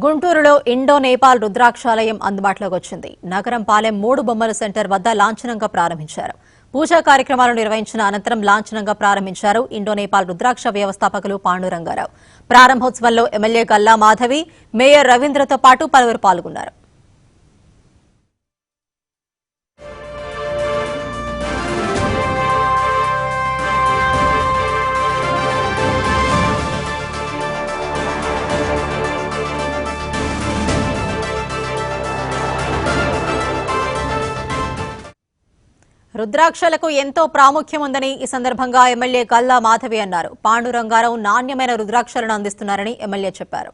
గుంటూరులో ఇండో నేపాల్ రుద్రాక్షాలయం అందుబాటులోకి వచ్చింది. నగరం పాలెం 3 బొమ్మల సెంటర్ వద్ద లాంఛనంగా ప్రారంభించారు. పూజా కార్యక్రమాలు నిర్వహించిన అనంతరం లాంఛనంగా ప్రారంభించారు ఇండో నేపాల్ రుద్రాక్ష వ్యవస్థాపకులు పాండురంగారావు. ప్రారంభోత్సవంలో ఎమ్మెల్యే గల్లా మాధవి, మేయర్ రవీంద్రతో పాటు పలువురు పాల్గొన్నారు. రుద్రాక్షలకు ఎంతో ప్రాముఖ్యం ఉందని ఈ సందర్భంగా ఎమ్మెల్యే గల్లా మాధవి అన్నారు. పాండురంగారావు నాణ్యమైన రుద్రాక్షలను అందిస్తున్నారని ఎమ్మెల్యే చెప్పారు.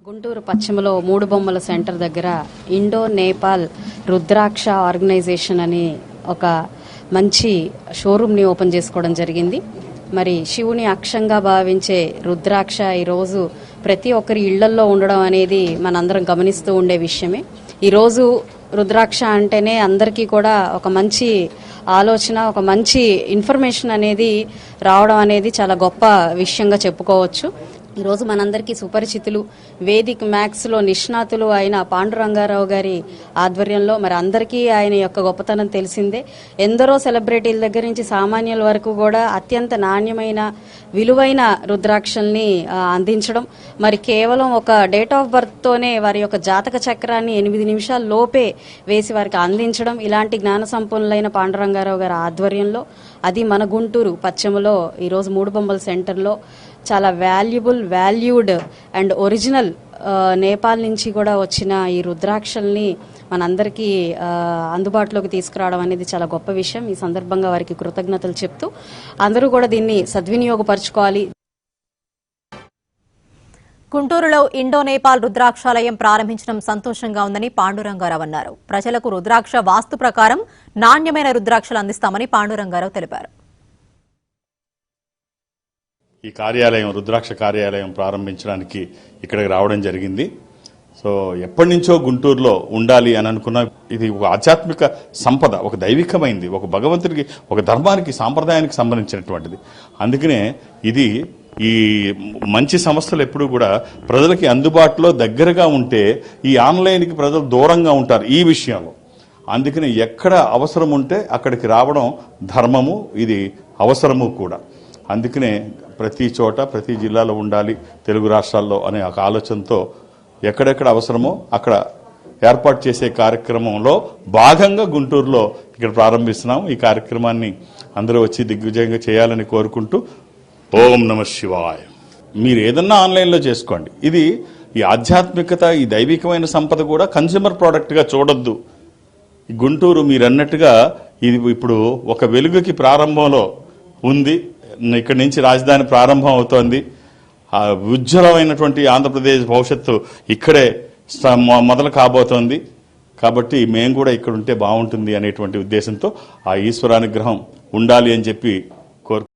గుంటూరు పశ్చిమలో 3 బొమ్మల సెంటర్ దగ్గర ఇండో నేపాల్ రుద్రాక్ష ఆర్గనైజేషన్ అని ఒక మంచి షోరూమ్ని ఓపెన్ చేసుకోవడం జరిగింది. మరి శివుని అక్షంగా భావించే రుద్రాక్ష ఈరోజు ప్రతి ఒక్కరి ఇళ్లల్లో ఉండడం అనేది మనందరం గమనిస్తూ ఉండే విషయమే. ఈరోజు రుద్రాక్ష అంటేనే అందరికీ కూడా ఒక మంచి ఆలోచన, ఒక మంచి ఇన్ఫర్మేషన్ అనేది రావడం అనేది చాలా గొప్ప విషయంగా చెప్పుకోవచ్చు. ఈరోజు మనందరికీ సుపరిచితులు, వేదిక్ మ్యాథ్స్లో నిష్ణాతులు అయిన పాండురంగారావు గారి ఆధ్వర్యంలో మరి అందరికీ ఆయన యొక్క గొప్పతనం తెలిసిందే. ఎందరో సెలబ్రిటీల దగ్గర నుంచి సామాన్యుల వరకు కూడా అత్యంత నాణ్యమైన, విలువైన రుద్రాక్షల్ని అందించడం, మరి కేవలం ఒక డేట్ ఆఫ్ బర్త్తోనే వారి యొక్క జాతక చక్రాన్ని 8 నిమిషాల లోపే వేసి వారికి అందించడం, ఇలాంటి జ్ఞాన సంపన్నులైన పాండురంగారావు గారి ఆధ్వర్యంలో అది మన గుంటూరు పశ్చిమలో ఈరోజు 3 బొమ్మల సెంటర్లో చాలా వాల్యూడ్ అండ్ ఒరిజినల్ నేపాల్ నుంచి కూడా వచ్చిన ఈ రుద్రాక్షల్ని మనందరికీ అందుబాటులోకి తీసుకురావడం అనేది చాలా గొప్ప విషయం. ఈ సందర్భంగా వారికి కృతజ్ఞతలు చెప్తూ అందరూ కూడా దీన్ని సద్వినియోగపరచుకోవాలి. గుంటూరులో ఇండో నేపాల్ రుద్రాక్షాలయం ప్రారంభించడం సంతోషంగా ఉందని పాండురంగారావు అన్నారు. ప్రజలకు రుద్రాక్ష వాస్తు ప్రకారం నాణ్యమైన రుద్రాక్షలు అందిస్తామని పాండురంగారావు తెలిపారు. ఈ కార్యాలయం, రుద్రాక్ష కార్యాలయం ప్రారంభించడానికి ఇక్కడికి రావడం జరిగింది. సో ఎప్పటి నుంచో గుంటూరులో ఉండాలి అని అనుకున్న ఇది ఒక ఆధ్యాత్మిక సంపద, ఒక దైవికమైంది, ఒక భగవంతుడికి, ఒక ధర్మానికి, సాంప్రదాయానికి సంబంధించినటువంటిది. అందుకనే ఇది ఈ మంచి సంస్థలు ఎప్పుడూ కూడా ప్రజలకి అందుబాటులో దగ్గరగా ఉంటే ఈ ఆన్లైన్కి ప్రజలు దూరంగా ఉంటారు ఈ విషయంలో. అందుకని ఎక్కడ అవసరం ఉంటే అక్కడికి రావడం ధర్మము, ఇది అవసరము కూడా. అందుకనే ప్రతి చోట, ప్రతి జిల్లాలో ఉండాలి తెలుగు రాష్ట్రాల్లో అనే ఒక ఆలోచనతో ఎక్కడెక్కడ అవసరమో అక్కడ ఏర్పాటు చేసే కార్యక్రమంలో భాగంగా గుంటూరులో ఇక్కడ ప్రారంభిస్తున్నాం. ఈ కార్యక్రమాన్ని అందరూ వచ్చి దిగ్విజయంగా చేయాలని కోరుకుంటూ ఓం నమః శివాయ. మీరు ఏదన్నా ఆన్లైన్లో చేసుకోండి. ఇది ఈ ఆధ్యాత్మికత, ఈ దైవికమైన సంపద కూడా కన్స్యూమర్ ప్రోడక్ట్గా చూడొద్దు. గుంటూరు మీరన్నట్టుగా ఇది ఇప్పుడు ఒక వెలుగుకి ప్రారంభంలో ఉంది. ఇక్కడి నుంచి రాజధాని ప్రారంభం అవుతోంది. ఉజ్వలమైనటువంటి ఆంధ్రప్రదేశ్ భవిష్యత్తు ఇక్కడే మొదలు కాబోతోంది. కాబట్టి మేము కూడా ఇక్కడ ఉంటే బాగుంటుంది అనేటువంటి ఉద్దేశంతో ఆ ఈశ్వరానుగ్రహం ఉండాలి అని చెప్పి